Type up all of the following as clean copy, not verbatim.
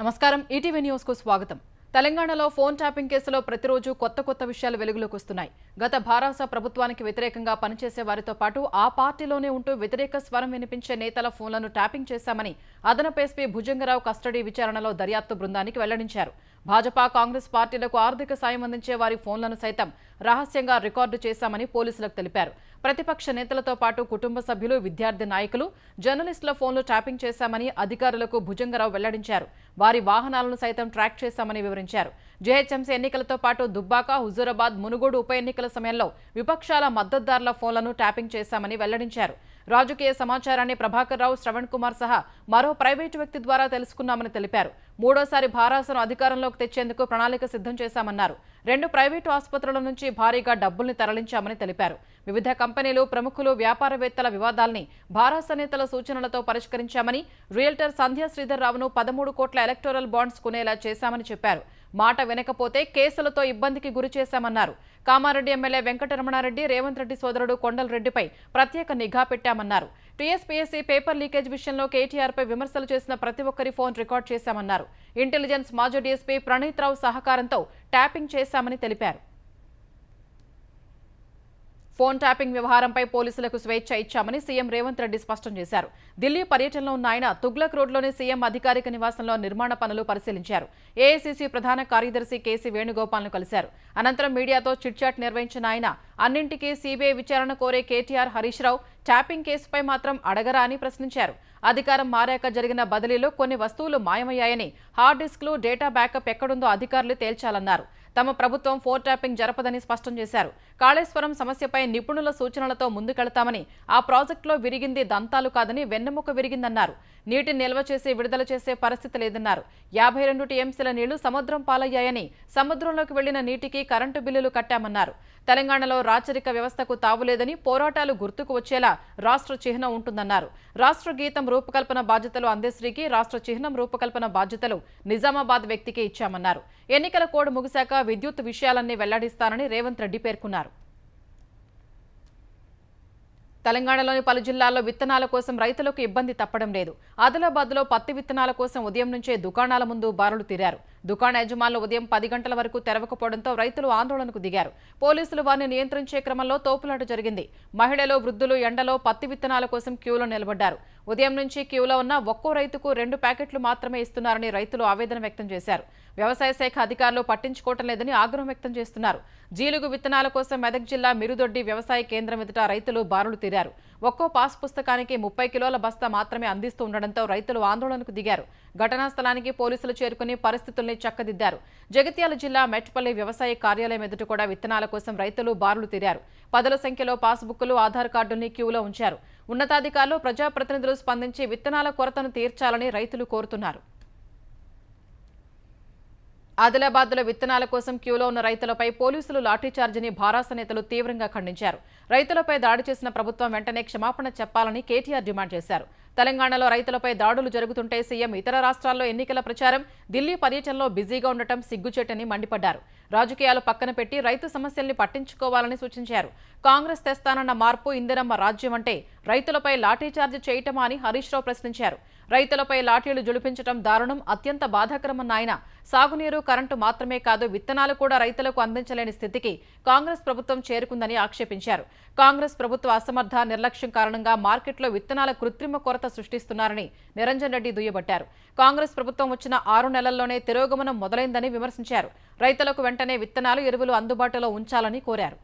నమస్కారం ETV news కు స్వాగతం. తెలంగాణలో ఫోన్ ట్యాపింగ్ కేసులో ప్రతిరోజు కొత్త విషయాలు వెలుగులోకి వస్తున్నాయి. గత భారాస ప్రభుత్వానికి వ్యతిరేకంగా పనిచేసే వారితో పాటు ఆ పార్టీలోనే ఉంటూ వ్యతిరేక స్వరం వినిపించే నేతల ఫోన్లను ట్యాపింగ్ చేశామని అదనపు ఎస్పీ భుజంగరావు కస్టడీ విచారణలో దర్యాప్తు బృందానికి వెల్లడించారు. భాజపా కాంగ్రెస్ పార్టీలకు ఆర్థిక సాయం అందించే వారి ఫోన్లను సైతం రహస్యంగా రికార్డు చేశామని పోలీసులకు తెలిపారు. ప్రతిపక్ష నేతలతో పాటు కుటుంబ సభ్యులు, విద్యార్థి నాయకులు, జర్నలిస్టుల ఫోన్లు ట్యాపింగ్ చేశామని అధికారులకు భుజంగరావు వెల్లడించారు. వారి వాహనాలను సైతం ట్రాక్ చేశామని వివరించారు. జేహెచ్ఎంసీ ఎన్నికలతో పాటు దుబ్బాక, హుజూరాబాద్, మునుగోడు ఉప ఎన్నికల సమయంలో విపక్షాల మద్దతుదారుల ఫోన్లను ట్యాపింగ్ చేశామని వెల్లడించారు. రాజకీయ సమాచారాన్ని ప్రభాకర్ రావు, శ్రవణ్ కుమార్ సహా మరో ప్రైవేటు వ్యక్తి ద్వారా తెలుసుకున్నామని తెలిపారు. మూడోసారి భారాసను అధికారంలోకి తెచ్చేందుకు ప్రణాళిక సిద్ధం చేశామన్నారు. 2 ప్రైవేటు ఆసుపత్రుల నుంచి భారీగా డబ్బుల్ని తరలించామని తెలిపారు. వివిధ కంపెనీలు, ప్రముఖులు, వ్యాపారవేత్తల వివాదాల్ని భారాస నేతల సూచనలతో పరిష్కరించామని, రియల్టర్ సంధ్యా శ్రీధర్ రావును 13 కోట్ల ఎలక్టోరల్ బాండ్స్ కొనేలా చేశామని చెప్పారు. మాట వినకపోతే కేసులతో ఇబ్బందికి గురి చేశామన్నారు. కామారెడ్డి ఎమ్మెల్యే వెంకటరమణారెడ్డి, రేవంత్ రెడ్డి సోదరుడు కొండల్ రెడ్డిపై ప్రత్యేక నిఘా పెట్టామన్నారు. టీఎస్పీఎస్సీ పేపర్ లీకేజ్ విషయంలో కేటీఆర్పై విమర్శలు చేసిన ప్రతి ఒక్కరి ఫోన్ రికార్డ్ చేశామన్నారు. ఇంటెలిజెన్స్ మాజీ డీఎస్పీ ప్రణీత్ రావు సహకారంతో ట్యాపింగ్ చేశామని తెలిపారు. ఫోన్ ట్యాపింగ్ వ్యవహారంపై పోలీసులకు స్వేచ్ఛ ఇచ్చామని సీఎం రేవంత్ రెడ్డి స్పష్టం చేశారు. ఢిల్లీ పర్యటనలో ఉన్న ఆయన తుగ్లక్ రోడ్లోని సీఎం అధికారిక నివాసంలో నిర్మాణ పనులు పరిశీలించారు. ఏఐసీసీ ప్రధాన కార్యదర్శి కేసీ వేణుగోపాల్ను కలిశారు. అనంతరం మీడియాతో చిట్చాట్ నిర్వహించిన ఆయన అన్నింటికీ సీబీఐ విచారణ కోరే కేటీఆర్, హరీష్ రావు ట్యాపింగ్ కేసుపై మాత్రం అడగరా అని ప్రశ్నించారు. అధికారం మారాక జరిగిన బదిలీలో కొన్ని వస్తువులు మాయమయ్యాయని, హార్డ్ డిస్క్లు, డేటా బ్యాకప్ ఎక్కడుందో అధికారులు తేల్చాలన్నారు. తమ ప్రభుత్వం ఫోన్ ట్యాపింగ్ జరపదని స్పష్టం చేశారు. కాళేశ్వరం సమస్యపై నిపుణుల సూచనలతో ముందుకెళ్తామని, ఆ ప్రాజెక్టులో విరిగింది దంతాలు కాదని వెన్నెముక విరిగిందన్నారు. నీటిని నిల్వ చేసి విడుదల చేసే పరిస్థితి లేదన్నారు. 52 టీఎంసీల నీళ్లు సముద్రం పాలయ్యాయని, సముద్రంలోకి వెళ్లిన నీటికి కరెంటు బిల్లులు కట్టామన్నారు. తెలంగాణలో రాచరిక వ్యవస్థకు తావులేదని, పోరాటాలు గుర్తుకు వచ్చేలా రాష్ట్ర చిహ్నం ఉంటుందన్నారు. రాష్ట్ర గీతం రూపకల్పన బాధ్యతలు అందశ్రీకి, రాష్ట్ర చిహ్నం రూపకల్పన బాధ్యతలు నిజామాబాద్ వ్యక్తికి ఇచ్చామన్నారు. ఎన్నికల కోడ్ ముగిశాక విద్యుత్ విషయాలన్నీ వెల్లడిస్తానని రేవంత్ రెడ్డి పేర్కొన్నారు. తెలంగాణలోని పలు జిల్లాల్లో విత్తనాల కోసం రైతులకు ఇబ్బంది తప్పడం లేదు. ఆదిలాబాద్లో పత్తి విత్తనాల కోసం ఉదయం నుంచే దుకాణాల ముందు బారులు తీరారు. దుకాణ యజమానులు ఉదయం 10 గంటల వరకు తెరవకపోవడంతో రైతులు ఆందోళనకు దిగారు. పోలీసులు వారిని నియంత్రించే క్రమంలో తోపులాట జరిగింది. మహిళలు, వృద్ధులు ఎండలో పత్తి విత్తనాల కోసం క్యూలో నిలబడ్డారు. ఉదయం నుంచి క్యూలో ఉన్న ఒక్కో రైతుకు 2 ప్యాకెట్లు మాత్రమే ఇస్తున్నారని రైతులు ఆవేదన వ్యక్తం చేశారు. వ్యవసాయ శాఖ అధికారులు పట్టించుకోవటం లేదని ఆగ్రహం వ్యక్తం చేస్తున్నారు. జీలుగు విత్తనాల కోసం మెదక్ జిల్లా మిరుదొడ్డి వ్యవసాయ కేంద్రం ఎదుట రైతులు బారులు తీరారు. ఒక్కో పాస్ పుస్తకానికి 30 కిలోల బస్తా మాత్రమే అందిస్తూ ఉండడంతో రైతులు ఆందోళనకు దిగారు. ఘటనా స్థలానికి పోలీసులు చేరుకుని పరిస్థితుల్ని చక్కదిద్దారు. జగిత్యాల జిల్లా మెట్పల్లి వ్యవసాయ కార్యాలయం ఎదుట కూడా విత్తనాల కోసం రైతులు బారులు తీరారు. 10ల సంఖ్యలో పాస్బుక్లు, ఆధార్ కార్డుల్ని క్యూలో ఉంచారు. ఉన్నతాధికారులు, ప్రజాప్రతినిధులు స్పందించి విత్తనాల కొరతను తీర్చాలని రైతులు కోరుతున్నారు. ఆదిలాబాద్లో విత్తనాల కోసం క్యూలో ఉన్న రైతులపై పోలీసులు లాఠీచార్జిని భారాస నేతలు తీవ్రంగా ఖండించారు. రైతులపై దాడి చేసిన ప్రభుత్వం వెంటనే క్షమాపణ చెప్పాలని కేటీఆర్ డిమాండ్ చేశారు. తెలంగాణలో రైతులపై దాడులు జరుగుతుంటే సీఎం ఇతర రాష్ట్రాల్లో ఎన్నికల ప్రచారం, ఢిల్లీ పర్యటనలో బిజీగా ఉండటం సిగ్గుచేటని మండిపడ్డారు. రాజకీయాలు పక్కన పెట్టి రైతు సమస్యల్ని పట్టించుకోవాలని సూచించారు. కాంగ్రెస్ తెస్తానన్న మార్పు, ఇందిరమ్మ రాజ్యం అంటే రైతులపై లాఠీచార్జి చేయటమా అని హరీష్ రావు ప్రశ్నించారు. రైతులపై లాఠీలు జులిపించడం దారుణం, అత్యంత బాధాకరమన్న ఆయన సాగునీరు, కరెంటు మాత్రమే కాదు విత్తనాలు కూడా రైతులకు అందించలేని స్థితికి కాంగ్రెస్ ప్రభుత్వం చేరుకుందని ఆక్షేపించారు. కాంగ్రెస్ ప్రభుత్వ అసమర్థ, నిర్లక్ష్యం కారణంగా మార్కెట్లో విత్తనాల కృత్రిమ కొరత సృష్టిస్తున్నారని నిరంజన్ రెడ్డి దుయ్యబట్టారు. కాంగ్రెస్ ప్రభుత్వం వచ్చిన 6 నెలల్లోనే తిరోగమనం మొదలైందని విమర్శించారు. రైతులకు వెంటనే విత్తనాలు, ఎరువులు అందుబాటులో ఉంచాలని కోరారు.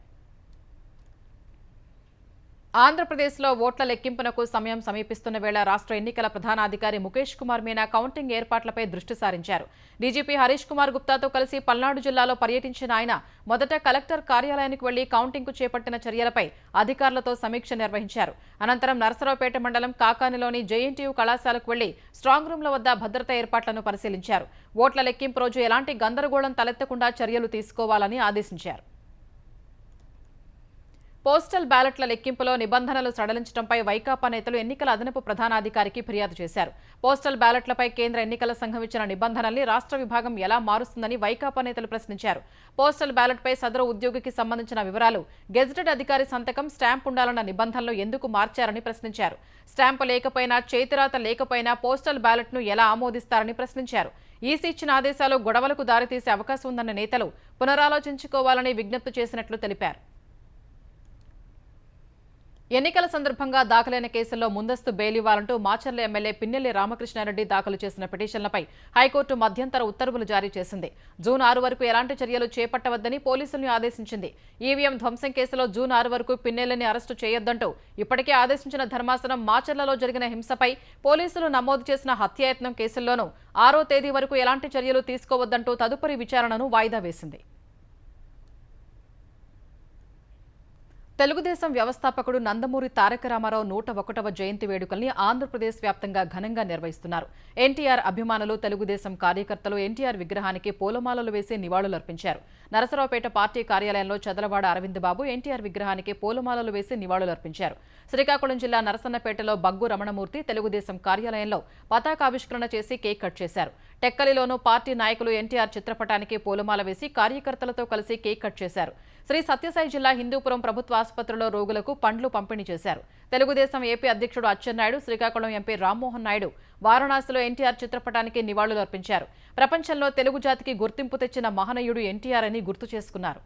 ఆంధ్రప్రదేశ్లో ఓట్ల లెక్కింపునకు సమయం సమీపిస్తున్న వేళ రాష్ట్ర ఎన్నికల ప్రధానాధికారి ముఖేష్ కుమార్ మీనా కౌంటింగ్ ఏర్పాట్లపై దృష్టి సారించారు. డీజీపీ హరీష్ కుమార్ గుప్తాతో కలిసి పల్నాడు జిల్లాలో పర్యటించిన ఆయన మొదట కలెక్టర్ కార్యాలయానికి వెళ్లి కౌంటింగ్కు చేపట్టిన చర్యలపై అధికారులతో సమీక్ష నిర్వహించారు. అనంతరం నరసరావుపేట మండలం కాకానిలోని జేఎన్టీయూ కళాశాలకు వెళ్లి స్ట్రాంగ్ రూమ్ల వద్ద భద్రతా ఏర్పాట్లను పరిశీలించారు. ఓట్ల లెక్కింపు రోజు ఎలాంటి గందరగోళం తలెత్తకుండా చర్యలు తీసుకోవాలని ఆదేశించారు. పోస్టల్ బ్యాలెట్ల లెక్కింపులో నిబంధనలు సడలించడంపై వైకాపా నేతలు ఎన్నికల అదనపు ప్రధానాధికారికి ఫిర్యాదు చేశారు. పోస్టల్ బ్యాలెట్లపై కేంద్ర ఎన్నికల సంఘం ఇచ్చిన నిబంధనల్ని రాష్ట్ర విభాగం ఎలా మారుస్తుందని వైకాపా నేతలు ప్రశ్నించారు. పోస్టల్ బ్యాలెట్పై సదరు ఉద్యోగికి సంబంధించిన వివరాలు, గెజిటెడ్ అధికారి సంతకం, స్టాంప్ ఉండాలన్న నిబంధనలు ఎందుకు మార్చారని ప్రశ్నించారు. స్టాంపు లేకపోయినా, చేతిరాత లేకపోయినా పోస్టల్ బ్యాలెట్ను ఎలా ఆమోదిస్తారని ప్రశ్నించారు. ఈసీ ఇచ్చిన ఆదేశాలు గొడవలకు దారితీసే అవకాశం ఉందన్న నేతలు పునరాలోచించుకోవాలని విజ్ఞప్తి చేసినట్లు తెలిపారు. ఎన్నికల సందర్భంగా దాఖలైన కేసుల్లో ముందస్తు బెయిల్ ఇవ్వాలంటూ మాచర్ల ఎమ్మెల్యే పిన్నెల్లి రామకృష్ణారెడ్డి దాఖలు చేసిన పిటిషన్లపై హైకోర్టు మధ్యంతర ఉత్తర్వులు జారీ చేసింది. జూన్ 6 వరకు ఎలాంటి చర్యలు చేపట్టవద్దని పోలీసుల్ని ఆదేశించింది. ఈవీఎం ధ్వంసం కేసులో జూన్ 6 వరకు పిన్నెల్లిని అరెస్టు చేయొద్దంటూ ఇప్పటికే ఆదేశించిన ధర్మాసనం మాచర్లలో జరిగిన హింసపై పోలీసులు నమోదు చేసిన హత్యాయత్నం కేసుల్లోనూ 6వ తేదీ వరకు ఎలాంటి చర్యలు తీసుకోవద్దంటూ తదుపరి విచారణను వాయిదా వేసింది. తెలుగుదేశం వ్యవస్థాపకుడు నందమూరి తారక రామారావు 101వ జయంతి వేడుకల్ని ఆంధ్రప్రదేశ్ వ్యాప్తంగా ఘనంగా నిర్వహిస్తున్నారు. ఎన్టీఆర్ అభిమానులు, తెలుగుదేశం కార్యకర్తలు ఎన్టీఆర్ విగ్రహానికి పూలమాలలు వేసి నివాళులర్పించారు. నరసరావుపేట పార్టీ కార్యాలయంలో చదలవాడ అరవింద్ బాబు ఎన్టీఆర్ విగ్రహానికి పూలమాలలు వేసి నివాళులర్పించారు. శ్రీకాకుళం జిల్లా నరసన్నపేటలో బగ్గు రమణమూర్తి తెలుగుదేశం కార్యాలయంలో పతాకావిష్కరణ చేసి కేక్ కట్ చేశారు. టెక్కలిలోనూ పార్టీ నాయకులు ఎన్టీఆర్ చిత్రపటానికి పూలమాల వేసి కార్యకర్తలతో కలిసి కేక్ కట్ చేశారు. శ్రీ సత్యసాయి జిల్లా హిందూపురం ప్రభుత్వ ఆసుపత్రిలో రోగులకు పండ్లు పంపిణీ చేశారు. తెలుగుదేశం ఏపీ అధ్యక్షుడు అచ్చెన్నాయుడు, శ్రీకాకుళం ఎంపీ రామ్మోహన్ నాయుడు వారణాసిలో ఎన్టీఆర్ చిత్రపటానికి నివాళులర్పించారు. ప్రపంచంలో తెలుగు జాతికి గుర్తింపు తెచ్చిన మహనీయుడు ఎన్టీఆర్ అని గుర్తు చేసుకున్నారు.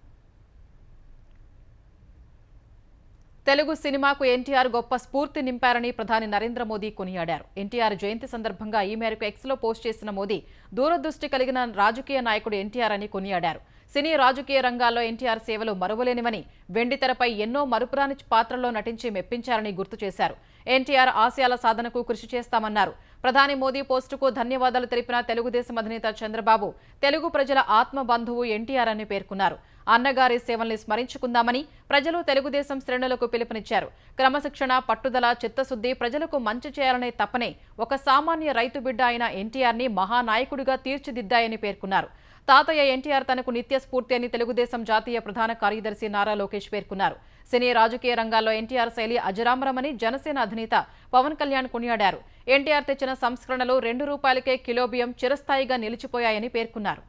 తెలుగు సినిమాకు ఎన్టీఆర్ గొప్ప స్ఫూర్తి నింపారని ప్రధాని నరేంద్ర మోదీ కొనియాడారు. ఎన్టీఆర్ జయంతి సందర్భంగా ఈ మేరకు ఎక్స్లో పోస్ట్ చేసిన మోదీ దూరదృష్టి కలిగిన రాజకీయ నాయకుడు ఎన్టీఆర్ అని కొనియాడారు. సినీ రాజకీయ రంగాల్లో ఎన్టీఆర్ సేవలు మరువలేనివని, వెండితెరపై ఎన్నో మరుపురాని పాత్రల్లో నటించి మెప్పించారని గుర్తు చేశారు. ఎన్టీఆర్ ఆశయాల సాధనకు కృషి చేస్తామన్నారు. ప్రధాని మోదీ పోస్టుకు ధన్యవాదాలు తెలిపిన తెలుగుదేశం అధినేత చంద్రబాబు తెలుగు ప్రజల ఆత్మ బంధువు ఎన్టీఆర్ అని పేర్కొన్నారు. అన్నగారి సేవల్ని స్మరించుకుందామని ప్రజలు తెలుగుదేశం శ్రేణులకు పిలుపునిచ్చారు. క్రమశిక్షణ, పట్టుదల, చిత్తశుద్ధి, ప్రజలకు మంచి చేయాలనే తపనే ఒక సామాన్య రైతు బిడ్డ అయిన ఎన్టీఆర్ని మహానాయకుడిగా తీర్చిదిద్దాయని పేర్కొన్నారు. తాతయ్య ఎన్టీఆర్ తనకు నిత్య స్ఫూర్తి అని తెలుగుదేశం జాతీయ ప్రధాన కార్యదర్శి నారా లోకేష్ పేర్కొన్నారు. సినీ రాజకీయ రంగాల్లో ఎన్టీఆర్ శైలి అజరామరమని జనసేన అధినేత పవన్ కళ్యాణ్ కొనియాడారు. ఎన్టీఆర్ తెచ్చిన సంస్కరణలు ₹2కే కిలో బియ్యం చిరస్థాయిగా నిలిచిపోయాయని పేర్కొన్నారు.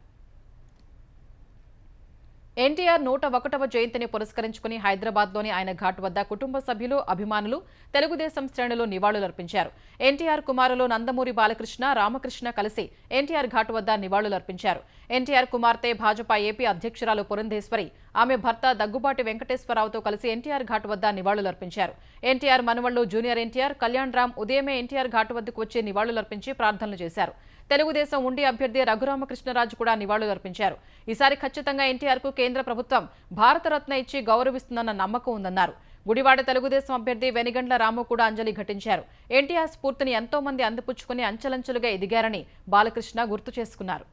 ఎన్టీఆర్ 101వ జయంతిని పురస్కరించుకుని హైదరాబాద్లోని ఆయన ఘాట్ వద్ద కుటుంబ సభ్యులు, అభిమానులు, తెలుగుదేశం శ్రేణులు నివాళులర్పించారు. ఎన్టీఆర్ కుమారులు నందమూరి బాలకృష్ణ, రామకృష్ణ కలిసి ఎన్టీఆర్ ఘాట్ వద్ద నివాళులర్పించారు. ఎన్టీఆర్ కుమార్తె భాజపా ఏపీ అధ్యక్షురాలు పురంధేశ్వరి, ఆమె భర్త దగ్గుబాటి వెంకటేశ్వరరావుతో కలిసి ఎన్టీఆర్ ఘాట్ వద్ద నివాళులర్పించారు. ఎన్టీఆర్ మనవళ్లు జూనియర్ ఎన్టీఆర్, కళ్యాణ్ రామ్ ఉదయమే ఎన్టీఆర్ ఘాట్ వద్దకు వచ్చి నివాళులర్పించి ప్రార్థనలు చేశారు. తెలుగుదేశం ఉండి అభ్యర్థి రఘురామకృష్ణరాజు కూడా నివాళులర్పించారు. ఈసారి ఖచ్చితంగా ఎన్టీఆర్కు కేంద్ర ప్రభుత్వం భారతరత్న ఇచ్చి గౌరవిస్తుందన్న నమ్మకం ఉందన్నారు. గుడివాడ తెలుగుదేశం అభ్యర్థి వెనిగండ్ల రాము కూడా అంజలి ఘటించారు. ఎన్టీఆర్ స్ఫూర్తిని ఎంతో మంది అందిపుచ్చుకుని అంచెలంచెలుగా ఎదిగారని బాలకృష్ణ గుర్తు చేసుకున్నారు.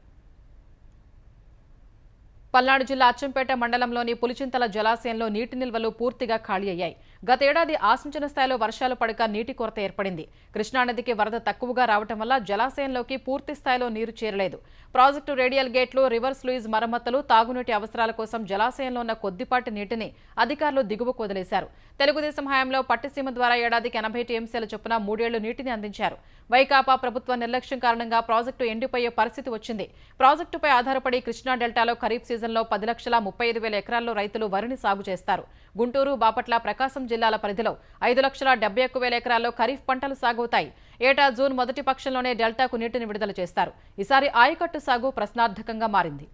పల్నాడు జిల్లా అచ్చంపేట మండలంలోని పులిచింతల జలాశయంలో నీటి నిల్వలు పూర్తిగా ఖాళీ అయ్యాయి. గతేడాది ఆశించిన స్థాయిలో వర్షాలు పడక నీటి కొరత ఏర్పడింది. కృష్ణానదికి వరద తక్కువగా రావటం వల్ల జలాశయంలోకి పూర్తి స్థాయిలో నీరు చేరలేదు. ప్రాజెక్టు రేడియల్ గేట్లు, రివర్స్ లూయిజ్ మరమ్మతులు, తాగునీటి అవసరాల కోసం జలాశయంలో ఉన్న కొద్దిపాటి నీటిని అధికారులు దిగువకు వదిలేశారు. తెలుగుదేశం హయాంలో పట్టిసీమ ద్వారా ఏడాదికి 80 టీఎంసీల చొప్పున 3 ఏళ్లు నీటిని అందించారు. వైకాపా ప్రభుత్వ నిర్లక్ష్యం కారణంగా ప్రాజెక్టు ఎండిపోయే పరిస్థితి వచ్చింది. ప్రాజెక్టుపై ఆధారపడి కృష్ణా డెల్టాలో ఖరీఫ్ సీజన్లో 10,35,000 ఎకరాల్లో రైతులు వరిని సాగు చేస్తారు. గుంటూరు, బాపట్ల, ప్రకాశం జిల్లాల పరిధిలో 5,71,000 ఎకరాల్లో ఖరీఫ్ పంటలు సాగవుతాయి. ఏటా జూన్ మొదటి పక్షంలోనే డెల్టాకు నీటిని విడుదల చేస్తారు. ఈసారి ఆయకట్టు సాగు ప్రశ్నార్థకంగా మారింది.